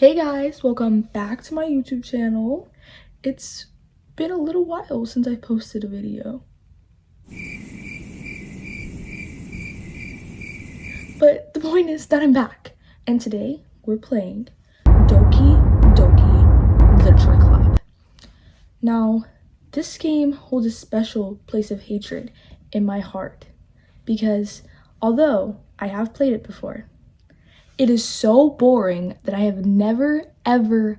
Hey guys, welcome back to my YouTube channel. It's been a little while since I posted a video. But the point is that I'm back, and today we're playing Doki Doki Literature Club. Now, this game holds a special place of hatred in my heart because although I have played it before, it is so boring that I have never, ever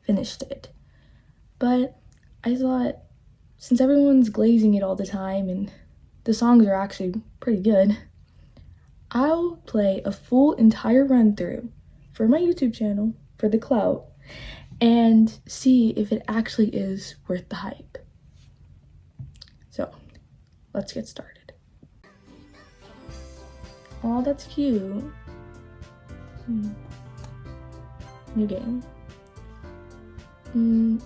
finished it. But I thought, since everyone's glazing it all the time and the songs are actually pretty good, I'll play a full entire run through for my YouTube channel, for the clout, and see if it actually is worth the hype. So, let's get started. Oh, that's cute. New game.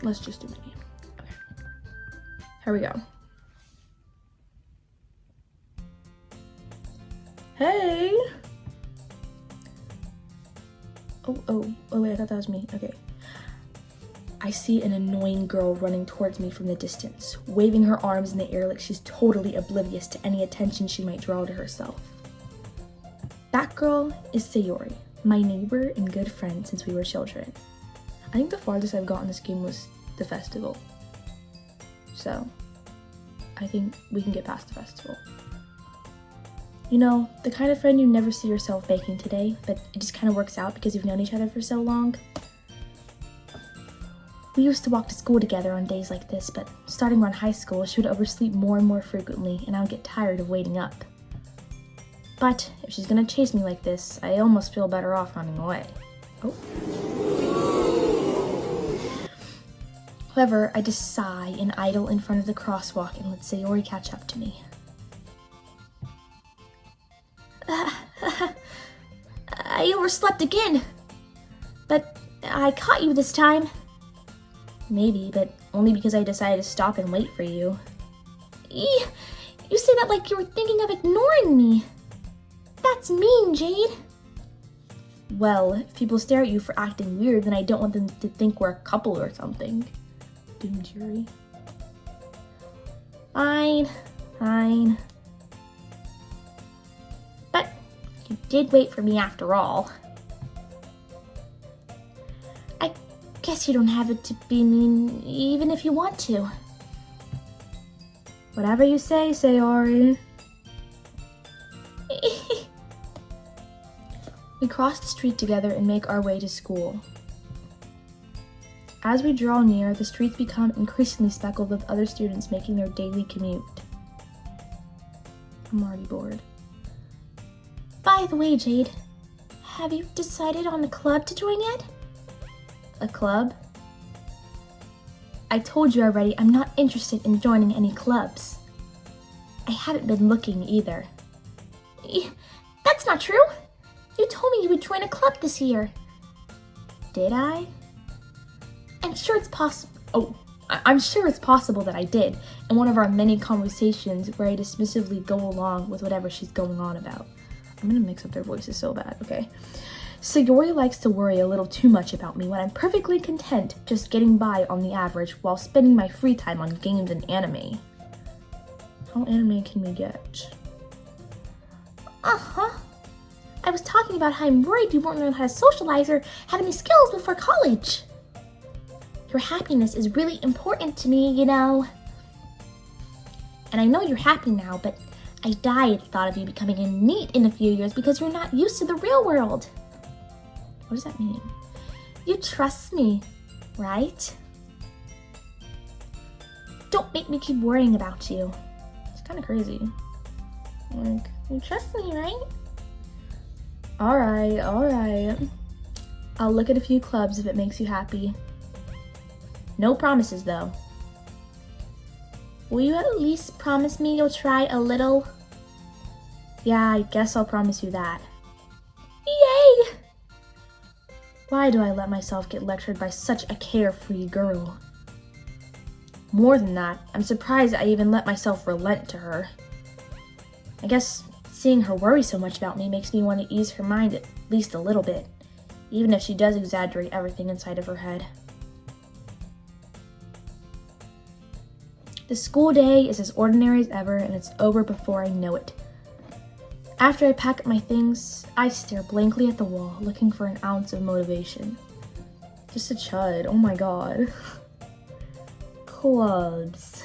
Let's just do mini. Okay. Here we go. Hey! Oh, wait, I thought that was me. Okay. I see an annoying girl running towards me from the distance, waving her arms in the air like she's totally oblivious to any attention she might draw to herself. That girl is Sayori, my neighbor and good friend since we were children. I think the farthest I've gotten this game was the festival. So, I think we can get past the festival. You know, the kind of friend you never see yourself making today, but it just kind of works out because you've known each other for so long. We used to walk to school together on days like this, but starting around high school, she would oversleep more and more frequently, and I would get tired of waiting up. But if she's gonna chase me like this, I almost feel better off running away. Oh. However, I just sigh and idle in front of the crosswalk and let Sayori catch up to me. I overslept again. But I caught you this time. Maybe, but only because I decided to stop and wait for you. You say that like you were thinking of ignoring me. That's mean, Jade. Well, if people stare at you for acting weird, then I don't want them to think we're a couple or something. Doom jury. Fine. But you did wait for me after all. I guess you don't have it to be mean, even if you want to. Whatever you say, Sayori. We cross the street together and make our way to school. As we draw near, the streets become increasingly speckled with other students making their daily commute. I'm already bored. By the way, Jade, have you decided on a club to join yet? A club? I told you already, I'm not interested in joining any clubs. I haven't been looking either. That's not true! You told me you would join a club this year. Did I? I'm sure it's possible. I'm sure it's possible that I did in one of our many conversations where I dismissively go along with whatever she's going on about. I'm gonna mix up their voices so bad, okay? Sayori likes to worry a little too much about me when I'm perfectly content just getting by on the average while spending my free time on games and anime. How anime can we get? Uh-huh. I was talking about how I'm worried you won't learn how to socialize or have any skills before college. Your happiness is really important to me, you know. And I know you're happy now, but I die at the thought of you becoming a NEET in a few years because you're not used to the real world. What does that mean? You trust me, right? Don't make me keep worrying about you. It's kind of crazy. Like, you trust me, right? Alright. I'll look at a few clubs if it makes you happy. No promises, though. Will you at least promise me you'll try a little? Yeah, I guess I'll promise you that. Yay! Why do I let myself get lectured by such a carefree girl? More than that, I'm surprised I even let myself relent to her. I guess seeing her worry so much about me makes me want to ease her mind at least a little bit, even if she does exaggerate everything inside of her head. The school day is as ordinary as ever, and it's over before I know it. After I pack up my things, I stare blankly at the wall, looking for an ounce of motivation. Just a chud, oh my god. Clubs.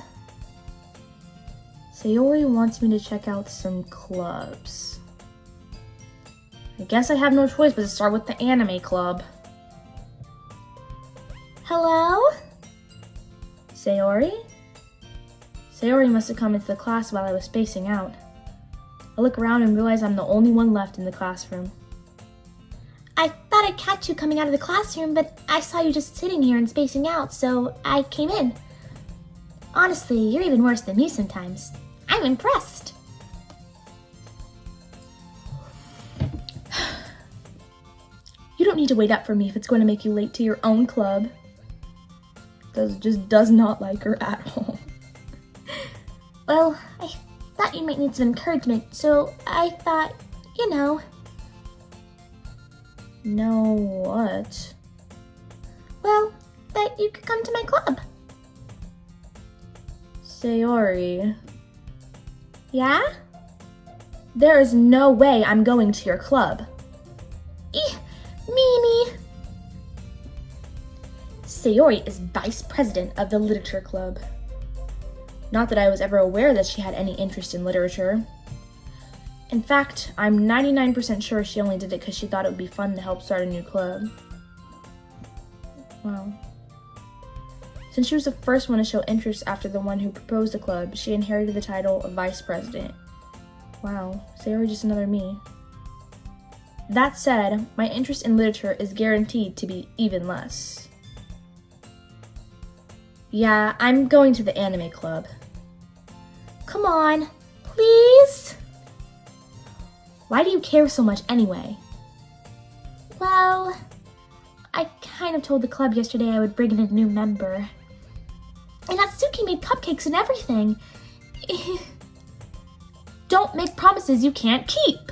Sayori wants me to check out some clubs. I guess I have no choice but to start with the anime club. Hello? Sayori? Sayori must have come into the class while I was spacing out. I look around and realize I'm the only one left in the classroom. I thought I'd catch you coming out of the classroom, but I saw you just sitting here and spacing out, so I came in. Honestly, you're even worse than me sometimes. I'm impressed. You don't need to wait up for me if it's going to make you late to your own club. Just does not like her at all. Well, I thought you might need some encouragement, so I thought, you know. Know what? Well, that you could come to my club. Sayori. Yeah? There is no way I'm going to your club. Mimi. Sayori is vice president of the literature club. Not that I was ever aware that she had any interest in literature. In fact, I'm 99% sure she only did it because she thought it would be fun to help start a new club. Wow. Since she was the first one to show interest after the one who proposed the club, she inherited the title of vice president. Wow, Sayori just another me. That said, my interest in literature is guaranteed to be even less. Yeah, I'm going to the anime club. Come on, please? Why do you care so much anyway? Well, I kind of told the club yesterday I would bring in a new member. And Natsuki made cupcakes and everything. Don't make promises you can't keep.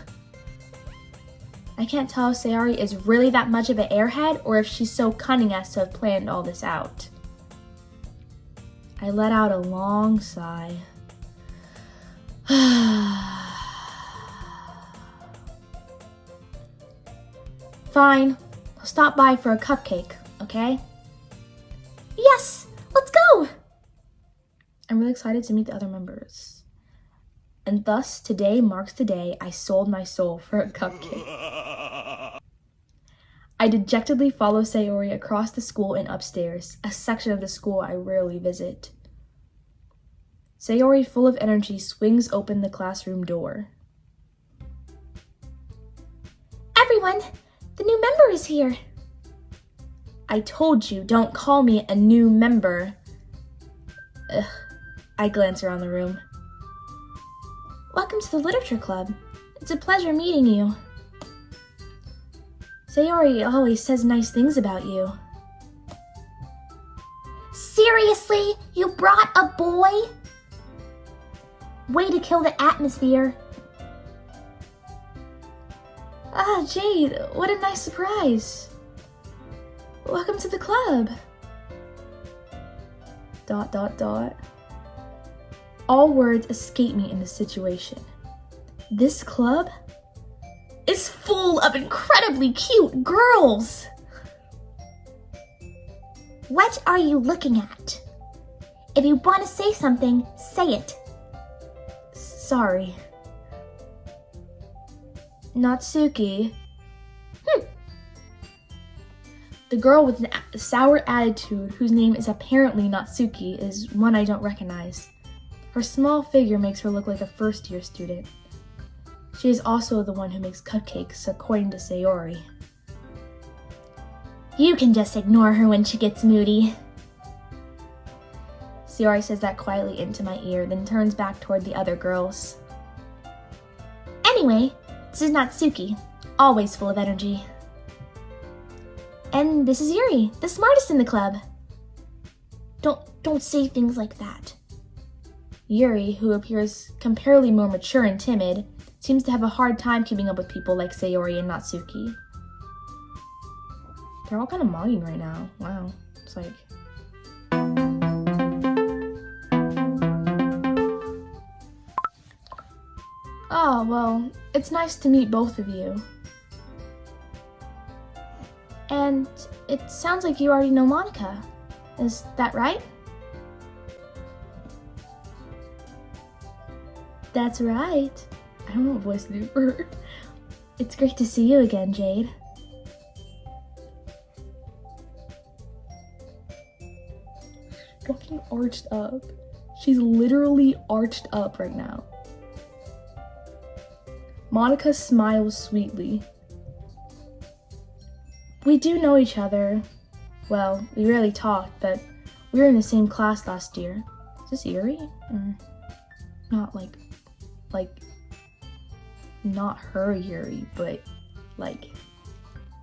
I can't tell if Sayori is really that much of an airhead or if she's so cunning as to have planned all this out. I let out a long sigh. Fine, I'll stop by for a cupcake, okay? Yes, let's go! I'm really excited to meet the other members. And thus, today marks the day I sold my soul for a cupcake. I dejectedly follow Sayori across the school and upstairs, a section of the school I rarely visit. Sayori, full of energy, swings open the classroom door. Everyone, the new member is here. I told you, don't call me a new member. Ugh. I glance around the room. Welcome to the literature club. It's a pleasure meeting you. Sayori always says nice things about you. Seriously? You brought a boy? Way to kill the atmosphere. Ah, Jade, what a nice surprise. Welcome to the club. ... All words escape me in this situation. This club is full of incredibly cute girls. What are you looking at? If you want to say something, say it. Sorry. Natsuki. The girl with a sour attitude, whose name is apparently Natsuki, is one I don't recognize. Her small figure makes her look like a first-year student. She is also the one who makes cupcakes, according to Sayori. You can just ignore her when she gets moody. Sayori says that quietly into my ear, then turns back toward the other girls. Anyway, this is Natsuki, always full of energy. And this is Yuri, the smartest in the club. Don't say things like that. Yuri, who appears comparatively more mature and timid, seems to have a hard time keeping up with people like Sayori and Natsuki. They're all kind of mugging right now. Wow. It's like... Oh, well, it's nice to meet both of you. And it sounds like you already know Monica. Is that right? That's right. I don't know what voice to do for her. It's great to see you again, Jade. Fucking arched up. She's literally arched up right now. Monica smiles sweetly. We do know each other. Well, we rarely talk, but we were in the same class last year. Is this Yuri? Or not like, not her Yuri, but like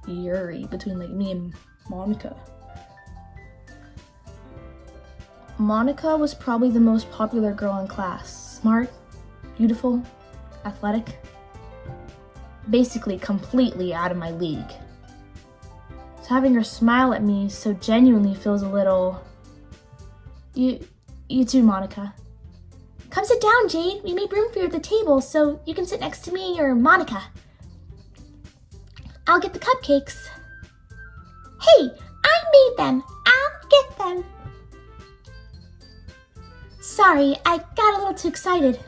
Yuri between like me and Monica. Monica was probably the most popular girl in class. Smart, beautiful, athletic. Basically completely out of my league. So having her smile at me so genuinely feels a little... You too, Monica. Come sit down, Jade. We made room for you at the table so you can sit next to me or Monica. I'll get the cupcakes. Hey, I made them. I'll get them. Sorry, I got a little too excited.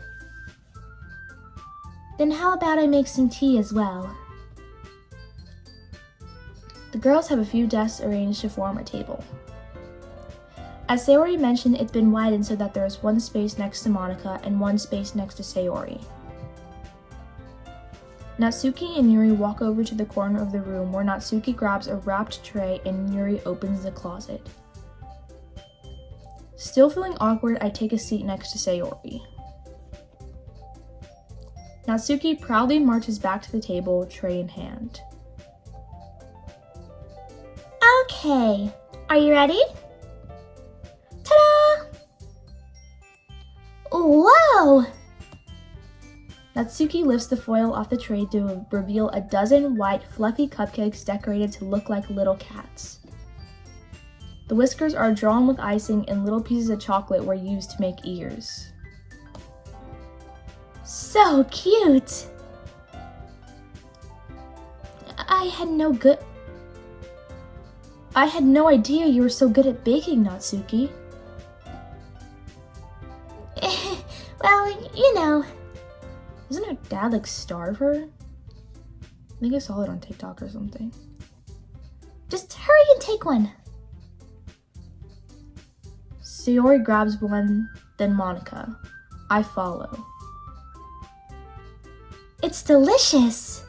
Then how about I make some tea as well? The girls have a few desks arranged to form a table. As Sayori mentioned, it's been widened so that there is one space next to Monica and one space next to Sayori. Natsuki and Yuri walk over to the corner of the room where Natsuki grabs a wrapped tray and Yuri opens the closet. Still feeling awkward, I take a seat next to Sayori. Natsuki proudly marches back to the table, tray in hand. Okay, are you ready? Ta-da! Whoa! Natsuki lifts the foil off the tray to reveal a dozen white, fluffy cupcakes decorated to look like little cats. The whiskers are drawn with icing and little pieces of chocolate were used to make ears. So cute! I had no idea you were so good at baking, Natsuki. Well, you know. Doesn't her dad like starve her? I think I saw it on TikTok or something. Just hurry and take one. Sayori grabs one, then Monica. I follow. It's delicious!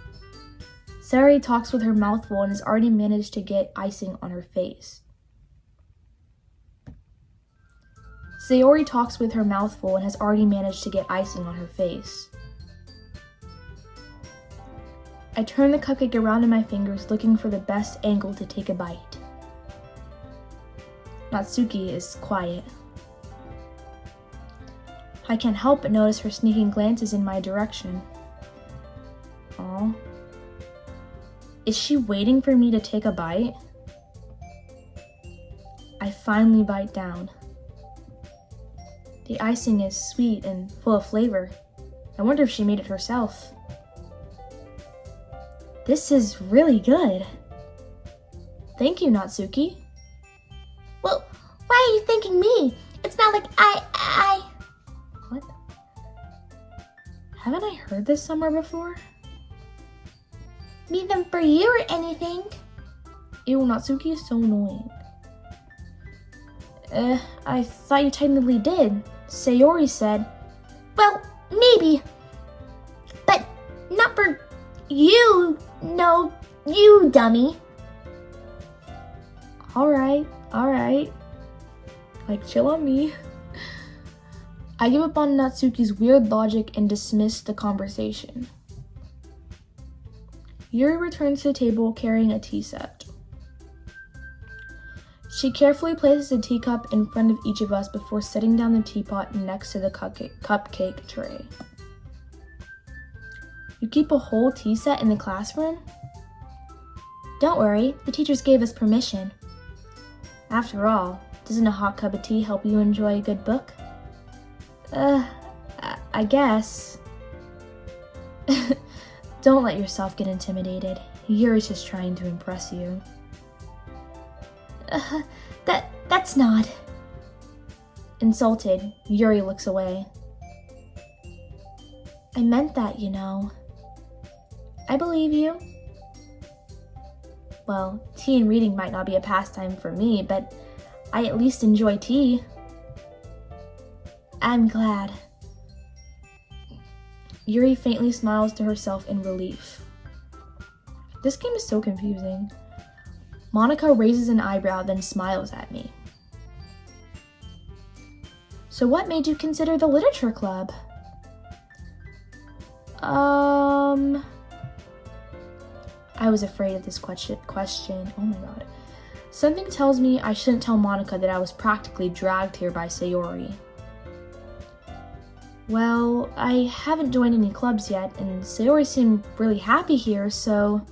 Sayori talks with her mouth full and has already managed to get icing on her face. Sayori talks with her mouth full and has already managed to get icing on her face. I turn the cupcake around in my fingers looking for the best angle to take a bite. Natsuki is quiet. I can't help but notice her sneaking glances in my direction. Aw. Is she waiting for me to take a bite? I finally bite down. The icing is sweet and full of flavor. I wonder if she made it herself. This is really good. Thank you, Natsuki. Well, why are you thanking me? It's not like I... What? Haven't I heard this somewhere before? Mean them for you or anything? Ew, Natsuki is so annoying. I thought you technically did. Sayori said. Well, maybe. But not for you. No, you dummy. Alright. Like, chill on me. I give up on Natsuki's weird logic and dismiss the conversation. Yuri returns to the table carrying a tea set. She carefully places a teacup in front of each of us before setting down the teapot next to the cupcake tray. You keep a whole tea set in the classroom? Don't worry, the teachers gave us permission. After all, doesn't a hot cup of tea help you enjoy a good book? I guess. Don't let yourself get intimidated. Yuri's just trying to impress you. That's not. Insulted, Yuri looks away. I meant that, you know. I believe you. Well, tea and reading might not be a pastime for me, but I at least enjoy tea. I'm glad. Yuri faintly smiles to herself in relief. This game is so confusing. Monika raises an eyebrow, then smiles at me. So what made you consider the literature club? I was afraid of this question. Oh my god. Something tells me I shouldn't tell Monika that I was practically dragged here by Sayori. Well, I haven't joined any clubs yet, and Sayori seemed really happy here, so...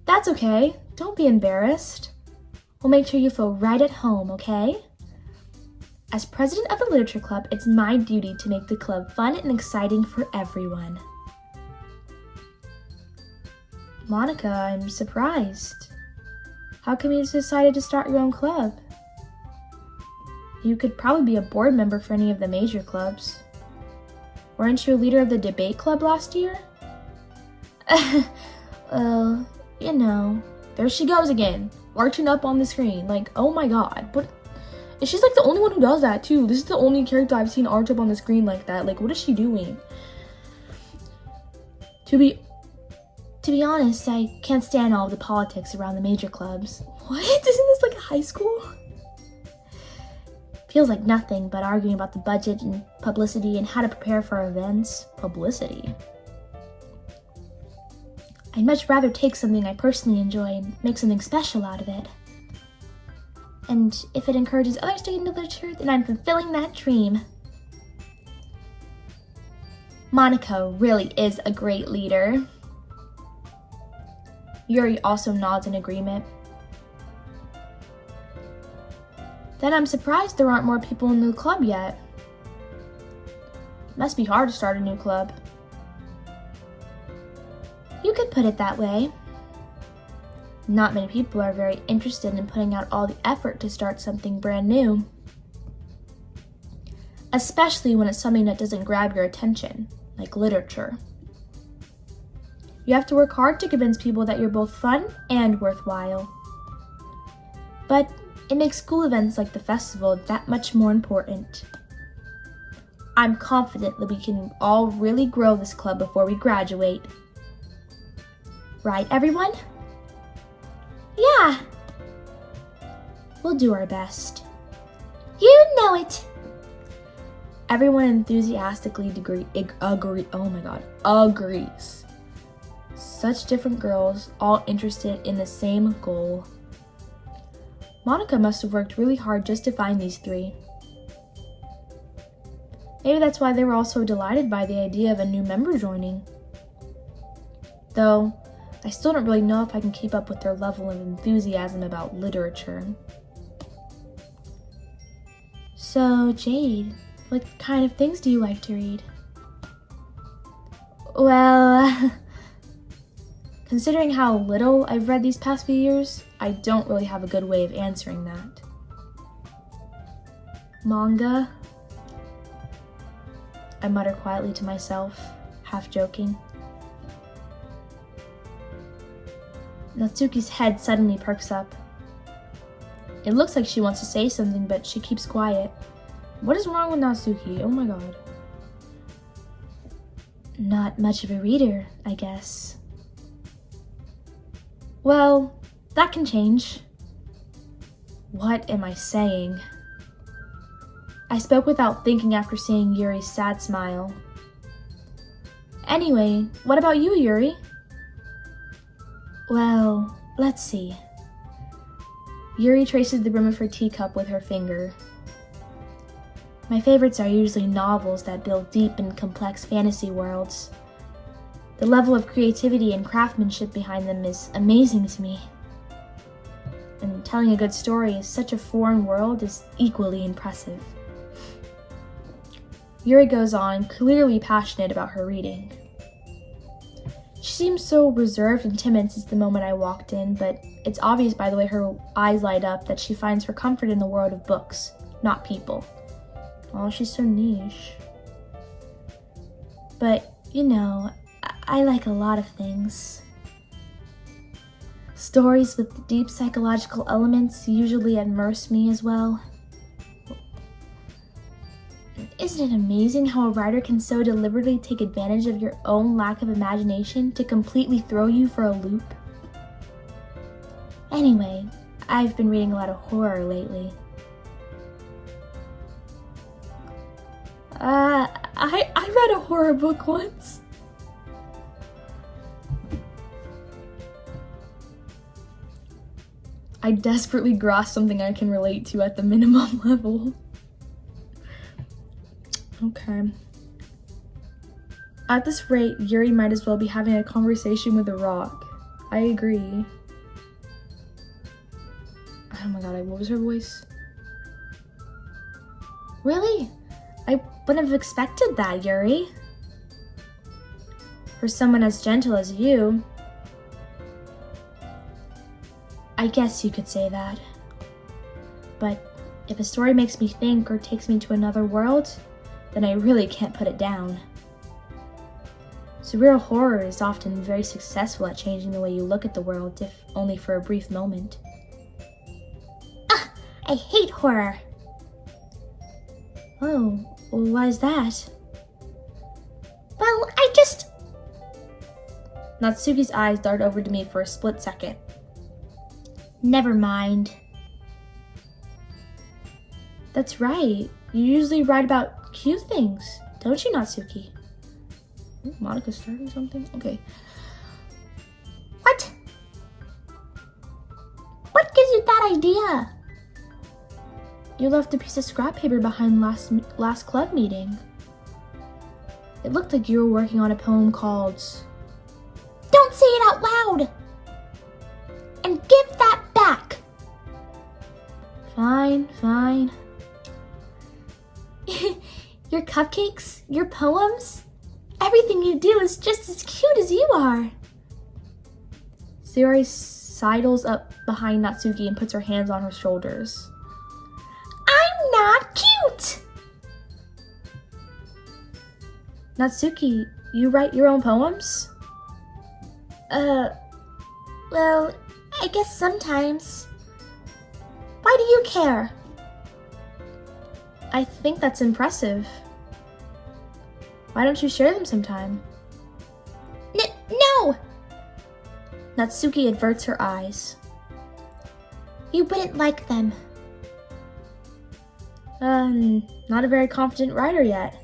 That's okay. Don't be embarrassed. We'll make sure you feel right at home, okay? As president of the literature club, it's my duty to make the club fun and exciting for everyone. Monika, I'm surprised. How come you decided to start your own club? You could probably be a board member for any of the major clubs. Weren't you a leader of the debate club last year? Well, you know. There she goes again, arching up on the screen. Like, oh my god. But she's like the only one who does that too. This is the only character I've seen arch up on the screen like that. Like, what is she doing? To be honest, I can't stand all of the politics around the major clubs. What? Isn't this like a high school? Feels like nothing but arguing about the budget and publicity and how to prepare for events. Publicity. I'd much rather take something I personally enjoy and make something special out of it. And if it encourages others to get into literature, then I'm fulfilling that dream. Monika really is a great leader. Yuri also nods in agreement. Then I'm surprised there aren't more people in the club yet. It must be hard to start a new club. You could put it that way. Not many people are very interested in putting out all the effort to start something brand new. Especially when it's something that doesn't grab your attention, like literature. You have to work hard to convince people that you're both fun and worthwhile. But it makes school events like the festival that much more important. I'm confident that we can all really grow this club before we graduate. Right, everyone? Yeah. We'll do our best. You know it. Everyone enthusiastically agrees. Such different girls, all interested in the same goal. Monika must have worked really hard just to find these three. Maybe that's why they were all so delighted by the idea of a new member joining. Though, I still don't really know if I can keep up with their level of enthusiasm about literature. So, Jade, what kind of things do you like to read? Well, considering how little I've read these past few years, I don't really have a good way of answering that. Manga? I mutter quietly to myself, half joking. Natsuki's head suddenly perks up. It looks like she wants to say something, but she keeps quiet. What is wrong with Natsuki? Oh my god. Not much of a reader, I guess. Well, that can change. What am I saying? I spoke without thinking after seeing Yuri's sad smile. Anyway, what about you, Yuri? Well, let's see. Yuri traces the brim of her teacup with her finger. My favorites are usually novels that build deep and complex fantasy worlds. The level of creativity and craftsmanship behind them is amazing to me. And telling a good story in such a foreign world is equally impressive. Yuri goes on, clearly passionate about her reading. She seems so reserved and timid since the moment I walked in, but it's obvious by the way her eyes light up that she finds her comfort in the world of books, not people. Oh, she's so niche. But, you know, I like a lot of things. Stories with deep psychological elements usually immerse me as well. Isn't it amazing how a writer can so deliberately take advantage of your own lack of imagination to completely throw you for a loop? Anyway, I've been reading a lot of horror lately. I read a horror book once. I desperately grasp something I can relate to at the minimum level. Okay. At this rate, Yuri might as well be having a conversation with a rock. I agree. Oh my god, what was her voice? Really? I wouldn't have expected that, Yuri. For someone as gentle as you. I guess you could say that. But if a story makes me think or takes me to another world, then I really can't put it down. Surreal horror is often very successful at changing the way you look at the world, if only for a brief moment. Ah! I hate horror! Oh, well, why is that? Well, I just... Natsuki's eyes dart over to me for a split second. Never mind. That's right. You usually write about cute things, don't you, Natsuki? Ooh, Monika's starting something? Okay. What? What gives you that idea? You left a piece of scrap paper behind last club meeting. It looked like you were working on a poem called... Don't say it out loud! And give that back! Fine, fine. Your cupcakes, your poems, everything you do is just as cute as you are. Sayori sidles up behind Natsuki and puts her hands on her shoulders. I'm not cute! Natsuki, you write your own poems? Well, I guess sometimes. Why do you care? I think that's impressive. Why don't you share them sometime? No! Natsuki averts her eyes. You wouldn't like them. Not a very confident writer yet.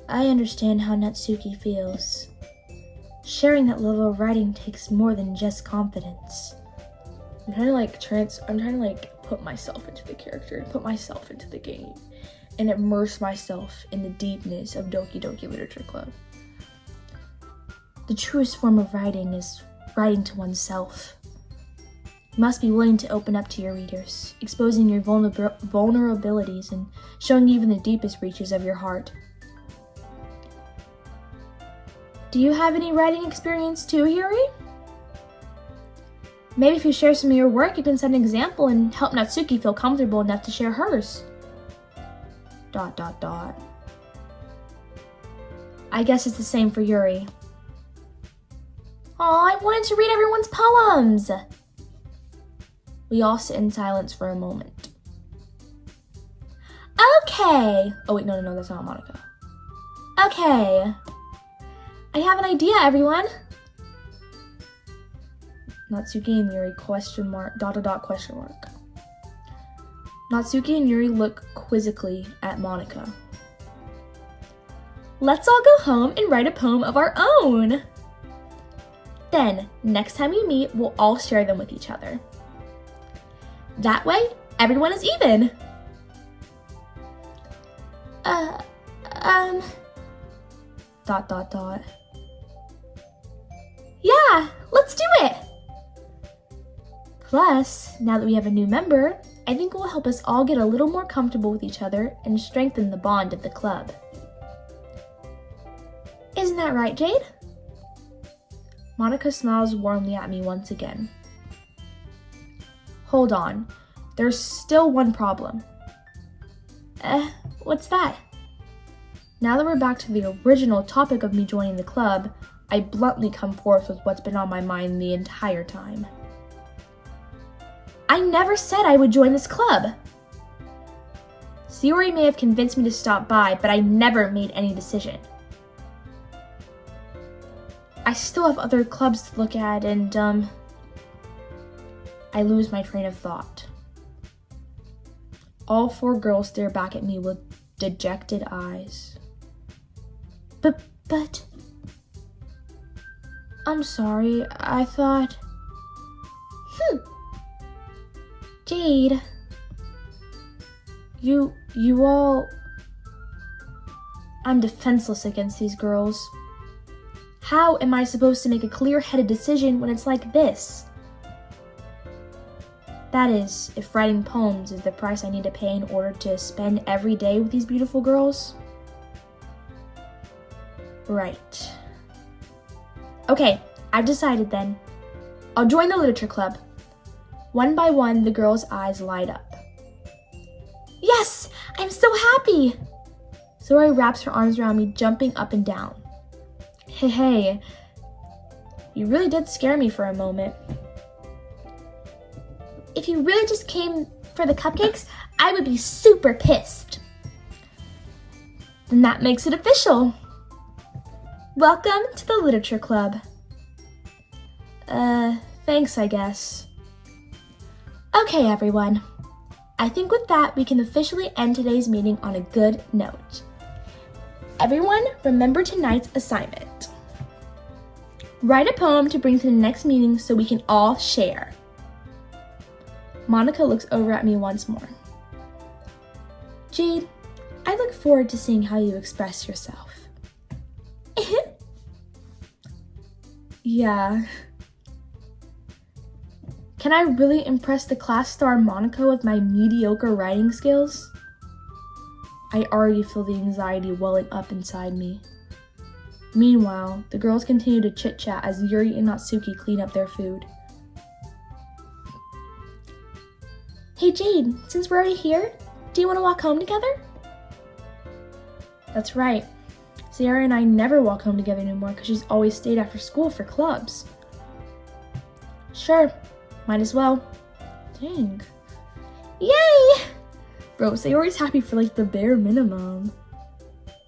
I understand how Natsuki feels. Sharing that level of writing takes more than just confidence. I'm trying to put myself into the character, put myself into the game, and immerse myself in the deepness of Doki Doki Literature Club. The truest form of writing is writing to oneself. You must be willing to open up to your readers, exposing your vulnerabilities and showing even the deepest reaches of your heart. Do you have any writing experience too, Yuri? Maybe if you share some of your work, you can set an example and help Natsuki feel comfortable enough to share hers. ... I guess it's the same for Yuri. Aw, I wanted to read everyone's poems! We all sit in silence for a moment. Okay! Oh wait, no, that's not Monika. Okay. I have an idea, everyone! Natsuki and Yuri question mark. Natsuki and Yuri look quizzically at Monika. Let's all go home and write a poem of our own! Then, next time we meet, we'll all share them with each other. That way, everyone is even! dot dot dot. Yeah, let's do it! Plus, now that we have a new member, I think it will help us all get a little more comfortable with each other and strengthen the bond of the club. Isn't that right, Jade? Monica smiles warmly at me once again. Hold on, there's still one problem. What's that? Now that we're back to the original topic of me joining the club, I bluntly come forth with what's been on my mind the entire time. I never said I would join this club. Sayori may have convinced me to stop by, but I never made any decision. I still have other clubs to look at and, I lose my train of thought. All 4 girls stare back at me with dejected eyes. But... I'm sorry, I thought... Jade... You all... I'm defenseless against these girls. How am I supposed to make a clear-headed decision when it's like this? That is, if writing poems is the price I need to pay in order to spend every day with these beautiful girls. Right. Okay, I've decided then. I'll join the literature club. One by one, the girls' eyes light up. Yes! I'm so happy! Sayori wraps her arms around me, jumping up and down. Hey, you really did scare me for a moment. If you really just came for the cupcakes, I would be super pissed. Then that makes it official. Welcome to the literature club. Thanks, I guess. Okay, everyone. I think with that, we can officially end today's meeting on a good note. Everyone, remember tonight's assignment. Write a poem to bring to the next meeting so we can all share. Monica looks over at me once more. Jade, I look forward to seeing how you express yourself. Yeah. Can I really impress the class star Monica with my mediocre writing skills? I already feel the anxiety welling up inside me. Meanwhile, the girls continue to chit-chat as Yuri and Natsuki clean up their food. Hey Jade, since we're already here, do you want to walk home together? That's right. Sayori and I never walk home together anymore because she's always stayed after school for clubs. Sure, might as well. Dang. Yay! Bro, Sayori's happy for like the bare minimum.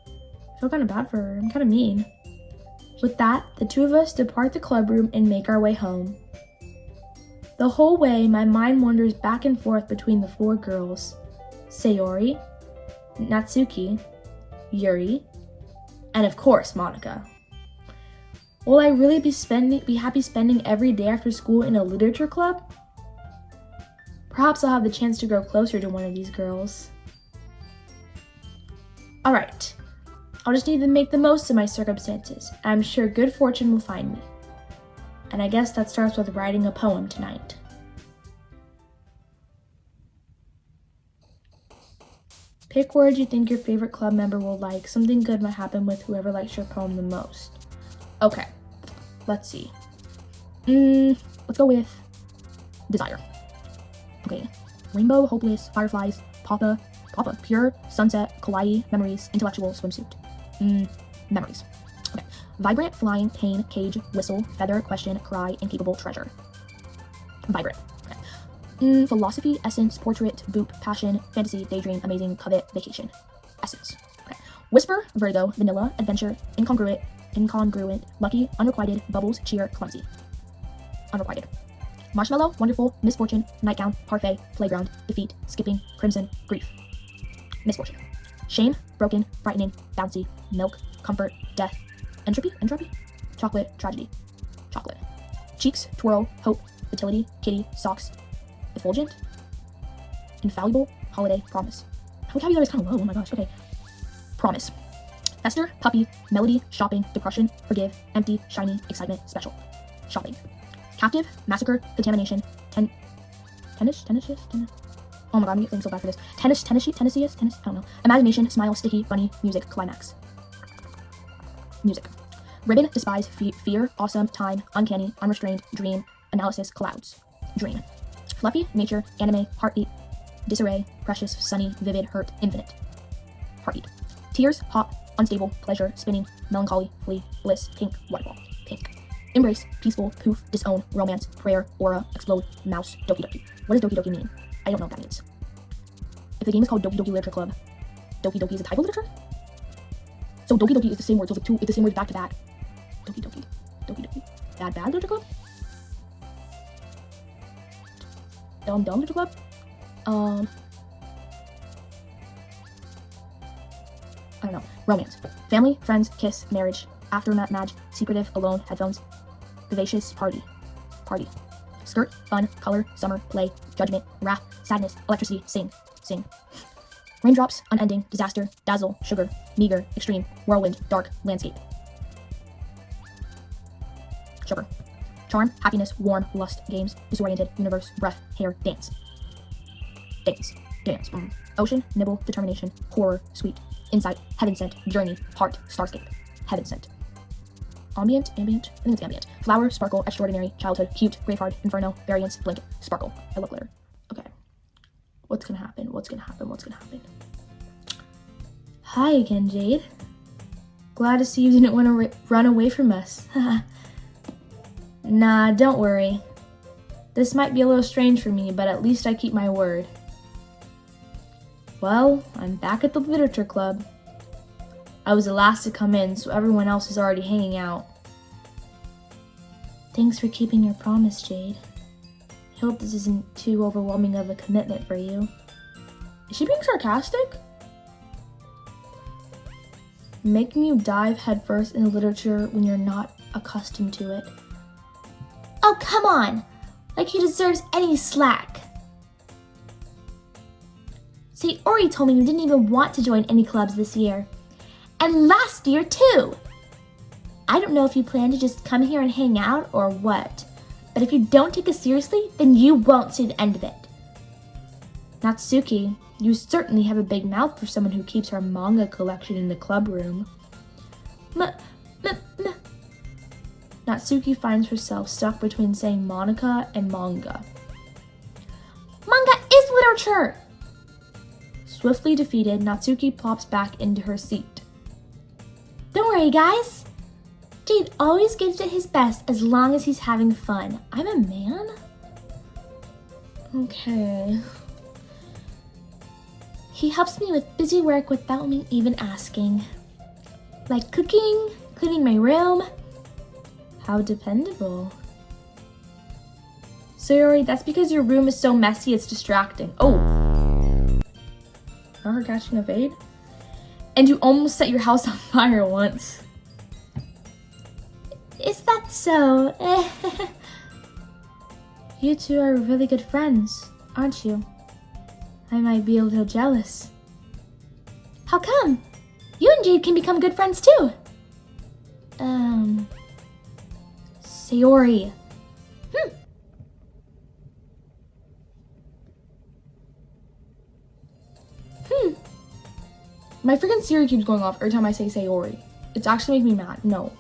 I feel kind of bad for her. I'm kind of mean. With that, the 2 of us depart the club room and make our way home. The whole way, my mind wanders back and forth between the 4 girls. Sayori, Natsuki, Yuri, and of course, Monica. Will I really be happy spending every day after school in a literature club? Perhaps I'll have the chance to grow closer to one of these girls. Alright, I'll just need to make the most of my circumstances. I'm sure good fortune will find me. And I guess that starts with writing a poem tonight. Pick words you think your favorite club member will like. Something good might happen with whoever likes your poem the most. Okay, let's see. Let's go with desire. Okay, rainbow, hopeless, fireflies, papa, pure, sunset, kawaii, memories, intellectual, swimsuit. Memories. Okay, vibrant, flying, pain, cage, whistle, feather, question, cry, incapable, treasure. Vibrant. Okay. Philosophy, essence, portrait, boop, passion, fantasy, daydream, amazing, covet, vacation. Essence. Okay. Whisper, Virgo, vanilla, adventure, incongruent, lucky, unrequited, bubbles, cheer, clumsy. Unrequited. Marshmallow, wonderful, misfortune, nightgown, parfait, playground, defeat, skipping, crimson, grief. Misfortune. Shame, broken, frightening, bouncy, milk, comfort, death, entropy, chocolate, tragedy, chocolate. Cheeks, twirl, hope, fertility, kitty, socks, effulgent, infallible, holiday, promise. My vocabulary is kind of low, oh my gosh, okay. Promise. Hester, puppy, melody, shopping, depression, forgive, empty, shiny, excitement, special. Shopping. Captive, massacre, contamination, tennis. Oh my god, I'm getting so bad for this. Tennis, I don't know. Imagination, smile, sticky, funny, music, climax. Music. Ribbon, despise, fear, awesome, time, uncanny, unrestrained, dream, analysis, clouds. Dream. Fluffy, nature, anime, heartbeat, disarray, precious, sunny, vivid, hurt, infinite. Heartbeat. Tears, hot, unstable, pleasure, spinning, melancholy, flee, bliss, pink, waterfall. Pink. Embrace, peaceful, poof, disown, romance, prayer, aura, explode, mouse, doki doki. What does doki doki mean? I don't know what that means. If the game is called Doki Doki Literature Club, doki doki is a type of literature? So doki doki is the same word, so it's the same word back to back. Doki doki. Bad literature club? Dumb literature club? I don't know. Romance. Family, friends, kiss, marriage, aftermath, match, secretive, alone, headphones, vivacious, party. Skirt, fun, color, summer, play, judgment, wrath, sadness, electricity, sing. Raindrops, unending, disaster, dazzle, sugar, meager, extreme, whirlwind, dark, landscape. Sugar. Charm, happiness, warm, lust, games, disoriented, universe, breath, hair, dance. Ocean, nibble, determination, horror, sweet, insight, heaven sent, journey, heart, starscape, heaven sent. Ambient, I think it's ambient. Flower, sparkle, extraordinary, childhood, cute, graveheart, inferno, variance, blink, sparkle. I love glitter. Okay. What's gonna happen? Hi again, Jade. Glad to see you didn't want to run away from us. Nah, don't worry. This might be a little strange for me, but at least I keep my word. Well, I'm back at the literature club. I was the last to come in, so everyone else is already hanging out. Thanks for keeping your promise, Jade. I hope this isn't too overwhelming of a commitment for you. Is she being sarcastic? Making you dive headfirst into literature when you're not accustomed to it. Oh, come on! Like he deserves any slack. Sayori told me you didn't even want to join any clubs this year. And last year, too! I don't know if you plan to just come here and hang out or what, but if you don't take us seriously, then you won't see the end of it. Natsuki, you certainly have a big mouth for someone who keeps her manga collection in the club room. Natsuki finds herself stuck between saying Monica and manga. Manga is literature! Swiftly defeated, Natsuki plops back into her seat. Don't worry, guys. Jade always gives it his best as long as he's having fun. I'm a man? Okay. He helps me with busy work without me even asking. Like cooking, cleaning my room. How dependable. Sayori, that's because your room is so messy it's distracting. Oh. Not her catching a fade? And you almost set your house on fire once. Is that so? You two are really good friends, aren't you? I might be a little jealous. How come? You and Jade can become good friends too. Sayori. My freaking Siri keeps going off every time I say Sayori. It's actually making me mad. No. ...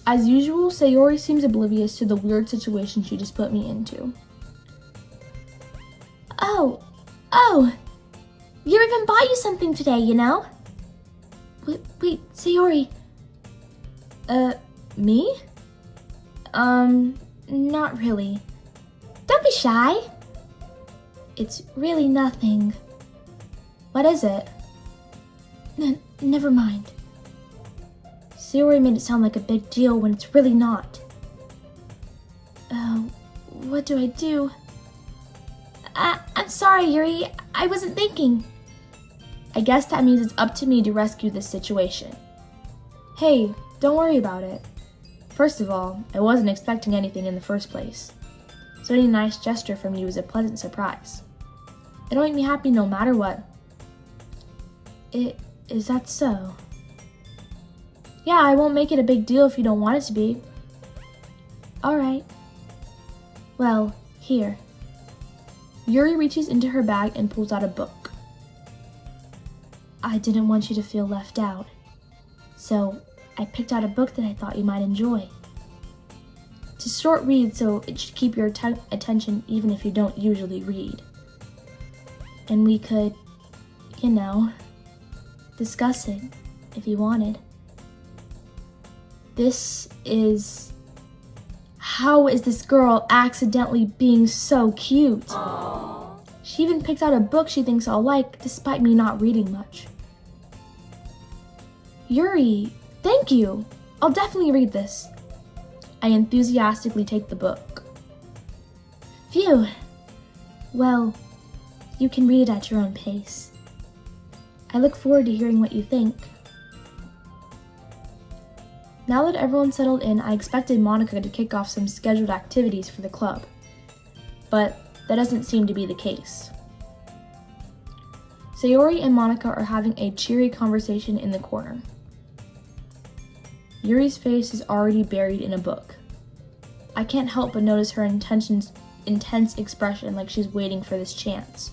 As usual, Sayori seems oblivious to the weird situation she just put me into. Oh, you even bought you something today, you know? Wait, Sayori. Me? Not really. Don't be shy. It's really nothing. What is it? Never mind. Sayori made it sound like a big deal when it's really not. What do I do? I'm sorry, Yuri. I wasn't thinking. I guess that means it's up to me to rescue this situation. Hey, don't worry about it. First of all, I wasn't expecting anything in the first place, so any nice gesture from you is a pleasant surprise. It'll make me happy no matter what. Is that so? Yeah, I won't make it a big deal if you don't want it to be. Alright. Well, here. Yuri reaches into her bag and pulls out a book. I didn't want you to feel left out, so I picked out a book that I thought you might enjoy. It's a short read, so it should keep your attention even if you don't usually read. And we could, discuss it if you wanted. How is this girl accidentally being so cute? Aww. She even picked out a book she thinks I'll like, despite me not reading much. Yuri, thank you! I'll definitely read this. I enthusiastically take the book. Phew. Well, you can read it at your own pace. I look forward to hearing what you think. Now that everyone's settled in, I expected Monica to kick off some scheduled activities for the club, but that doesn't seem to be the case. Sayori and Monica are having a cheery conversation in the corner. Yuri's face is already buried in a book. I can't help but notice her intense expression, like she's waiting for this chance.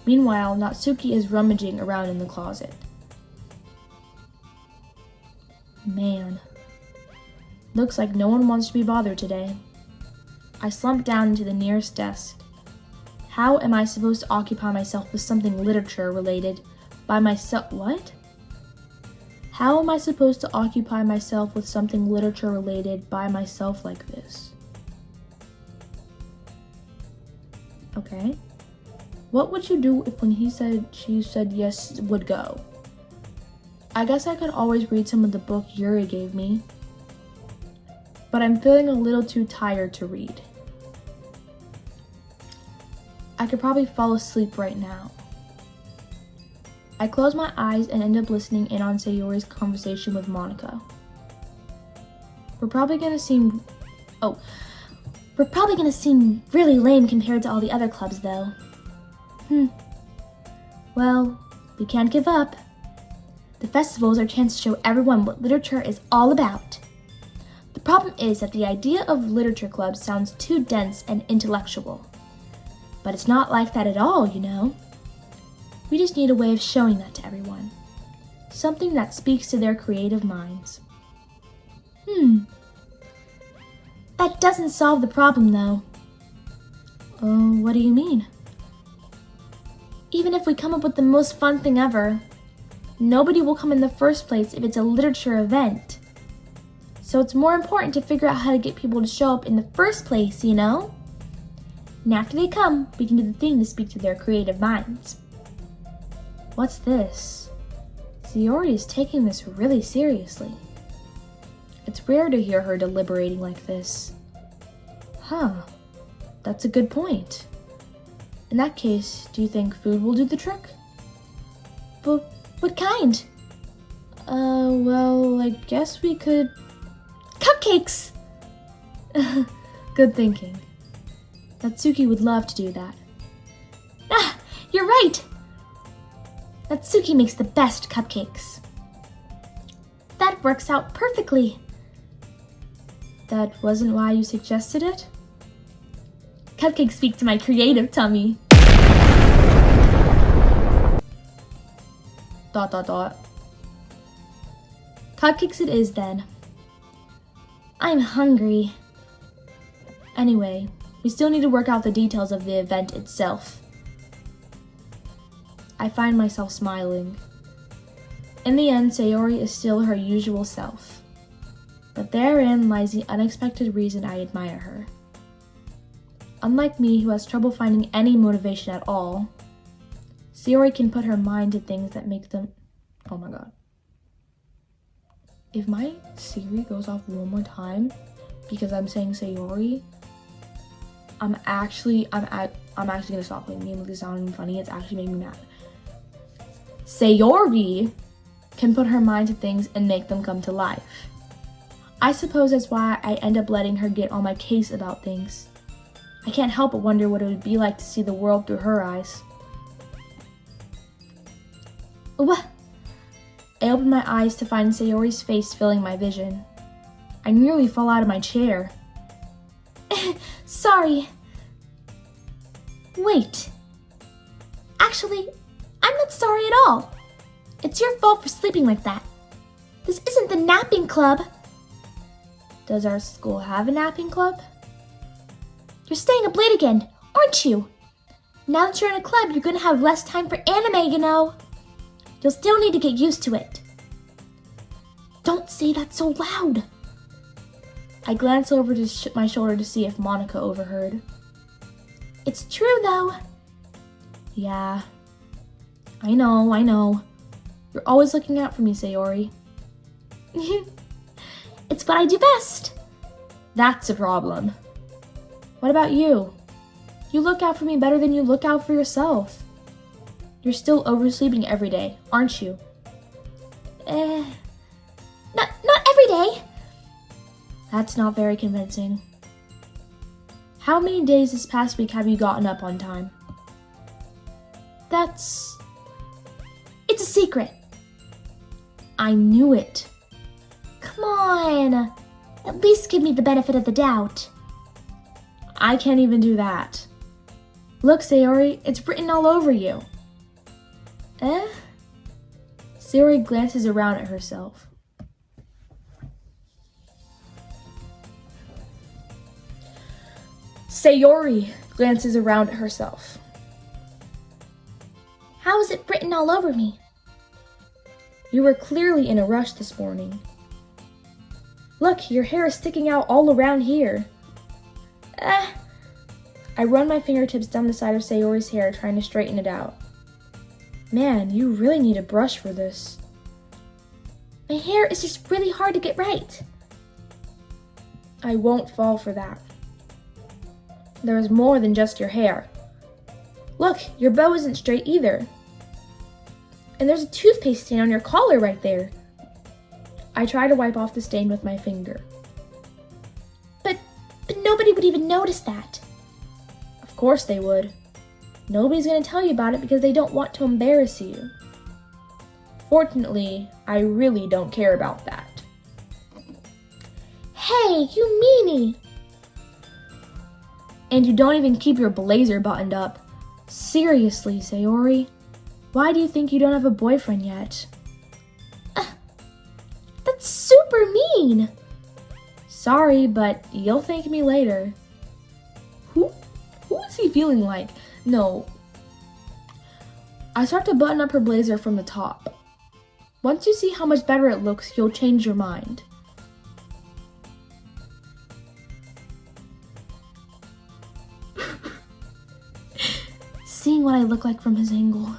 Meanwhile, Natsuki is rummaging around in the closet. Man. Looks like no one wants to be bothered today. I slump down into the nearest desk. How am I supposed to occupy myself with something literature related by myself? What? How am I supposed to occupy myself with something literature related by myself like this? Okay. What would you do if when she said yes would go? I guess I could always read some of the book Yuri gave me, but I'm feeling a little too tired to read. I could probably fall asleep right now. I close my eyes and end up listening in on Sayori's conversation with Monica. We're probably gonna seem really lame compared to all the other clubs though. Well, we can't give up. The festivals are a chance to show everyone what literature is all about. The problem is that the idea of literature clubs sounds too dense and intellectual. But it's not like that at all, you know. We just need a way of showing that to everyone. Something that speaks to their creative minds. That doesn't solve the problem, though. Oh, what do you mean? Even if we come up with the most fun thing ever, nobody will come in the first place if it's a literature event. So it's more important to figure out how to get people to show up in the first place, you know? And after they come, we can do the thing to speak to their creative minds. What's this? Sayori is taking this really seriously. It's rare to hear her deliberating like this. That's a good point. In that case, do you think food will do the trick? But what kind? Well, I guess we could... Cupcakes! Good thinking. Natsuki would love to do that. Ah, you're right! Natsuki makes the best cupcakes. That works out perfectly. That wasn't why you suggested it? Cupcakes speak to my creative tummy. ... Cupcakes it is then. I'm hungry. Anyway, we still need to work out the details of the event itself. I find myself smiling. In the end, Sayori is still her usual self. But therein lies the unexpected reason I admire her. Unlike me, who has trouble finding any motivation at all, Sayori can put her mind to things that make them... Oh my god. If my Siri goes off one more time because I'm saying Sayori, I'm actually gonna stop playing the game with this sounding funny. It's actually making me mad. Sayori can put her mind to things and make them come to life. I suppose that's why I end up letting her get on my case about things. I can't help but wonder what it would be like to see the world through her eyes. What? I opened my eyes to find Sayori's face filling my vision. I nearly fell out of my chair. Sorry. Wait. Actually, I'm not sorry at all. It's your fault for sleeping like that. This isn't the napping club. Does our school have a napping club? You're staying up late again, aren't you? Now that you're in a club, you're gonna have less time for anime, you know. You'll still need to get used to it. Don't say that so loud. I glanced over to my shoulder to see if Monica overheard. It's true, though. Yeah. I know. You're always looking out for me, Sayori. It's what I do best. That's a problem. What about you? You look out for me better than you look out for yourself. You're still oversleeping every day, aren't you? Not every day. That's not very convincing. How many days this past week have you gotten up on time? It's a secret. I knew it. Come on. At least give me the benefit of the doubt. I can't even do that. Look, Sayori, it's written all over you. Sayori glances around at herself. Sayori glances around at herself. How is it written all over me? You were clearly in a rush this morning. Look, your hair is sticking out all around here. I run my fingertips down the side of Sayori's hair, trying to straighten it out. Man, you really need a brush for this. My hair is just really hard to get right. I won't fall for that. There is more than just your hair. Look, your bow isn't straight either. And there's a toothpaste stain on your collar right there. I try to wipe off the stain with my finger. But nobody would even notice that. Of course they would. Nobody's going to tell you about it because they don't want to embarrass you. Fortunately, I really don't care about that. Hey, you meanie! And you don't even keep your blazer buttoned up. Seriously, Sayori, why do you think you don't have a boyfriend yet? That's super mean! Sorry, but you'll thank me later. Who is he feeling like? No. I start to button up her blazer from the top. Once you see how much better it looks, you'll change your mind. Seeing what I look like from his angle.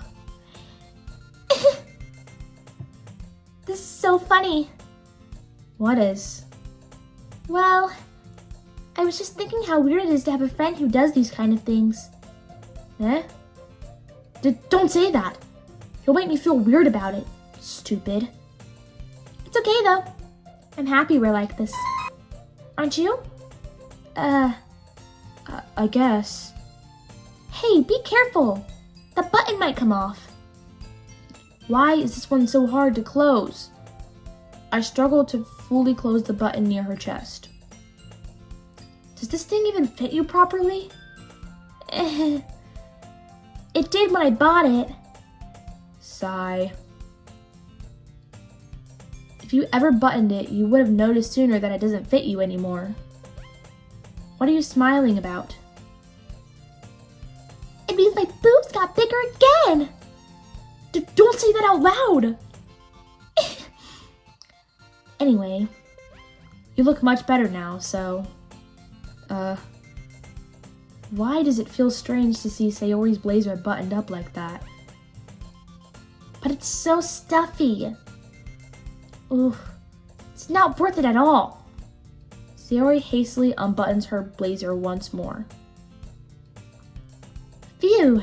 This is so funny. What is? Well, I was just thinking how weird it is to have a friend who does these kind of things. Don't say that. You'll make me feel weird about it, stupid. It's okay though. I'm happy we're like this. Aren't you? I guess. Hey, be careful. The button might come off. Why is this one so hard to close? I struggle to fully close the button near her chest. Does this thing even fit you properly? It did when I bought it. Sigh. If you ever buttoned it, you would have noticed sooner that it doesn't fit you anymore. What are you smiling about? It means my boobs got bigger again! Don't say that out loud! Anyway, you look much better now, so... Why does it feel strange to see Sayori's blazer buttoned up like that? But it's so stuffy. Ooh, it's not worth it at all. Sayori hastily unbuttons her blazer once more. Phew!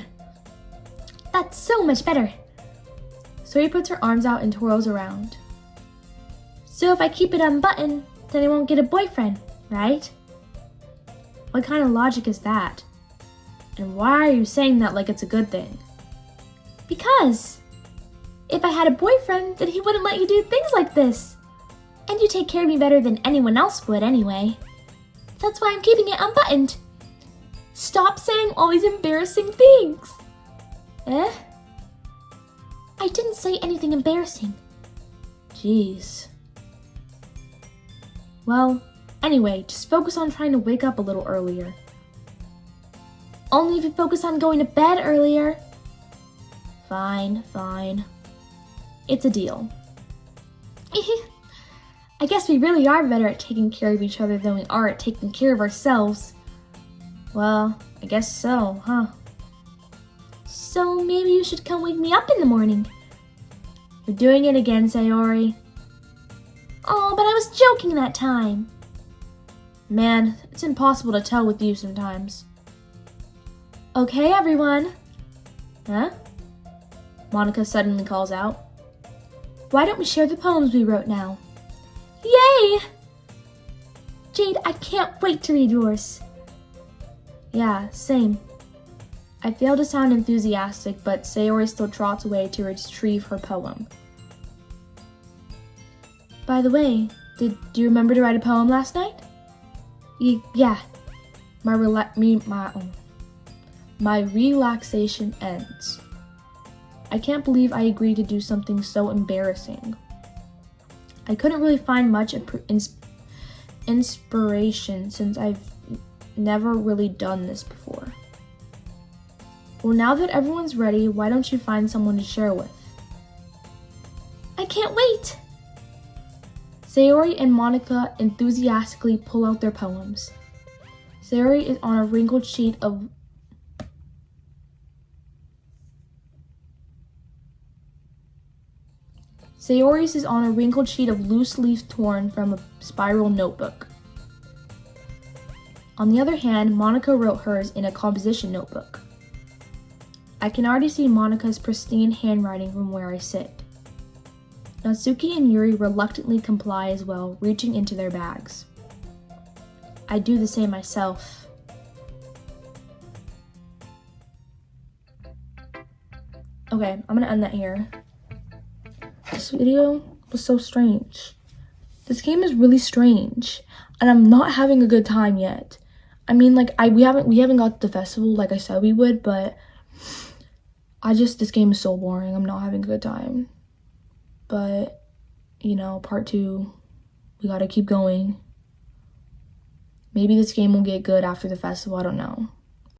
That's so much better. Sayori puts her arms out and twirls around. So if I keep it unbuttoned, then I won't get a boyfriend, right? What kind of logic is that? And why are you saying that like it's a good thing? Because if I had a boyfriend, then he wouldn't let you do things like this. And you take care of me better than anyone else would anyway. That's why I'm keeping it unbuttoned. Stop saying all these embarrassing things. Eh? I didn't say anything embarrassing. Jeez. Well, anyway, just focus on trying to wake up a little earlier. Only if you focus on going to bed earlier. Fine. It's a deal. I guess we really are better at taking care of each other than we are at taking care of ourselves. Well, I guess so, huh? So maybe you should come wake me up in the morning. You're doing it again, Sayori. Oh, but I was joking that time. Man, it's impossible to tell with you sometimes. Okay, everyone. Huh? Monica suddenly calls out. Why don't we share the poems we wrote now? Yay! Jade, I can't wait to read yours. Yeah, same. I fail to sound enthusiastic, but Sayori still trots away to retrieve her poem. By the way, do you remember to write a poem last night? Yeah. My relaxation ends. I can't believe I agreed to do something so embarrassing. I couldn't really find much inspiration since I've never really done this before. Well, now that everyone's ready, why don't you find someone to share with? I can't wait! Sayori and Monica enthusiastically pull out their poems. Sayori is on a wrinkled sheet of Sayori's is on a wrinkled sheet of loose leaf torn from a spiral notebook. On the other hand, Monica wrote hers in a composition notebook. I can already see Monica's pristine handwriting from where I sit. Natsuki and Yuri reluctantly comply as well, reaching into their bags. I do the same myself. Okay, I'm gonna end that here. This video was so strange. This game is really strange, and I'm not having a good time yet. I mean, like, we haven't got to the festival like I said we would, but this game is so boring. I'm not having a good time. But, you know, part 2, we gotta keep going. Maybe this game will get good after the festival, I don't know.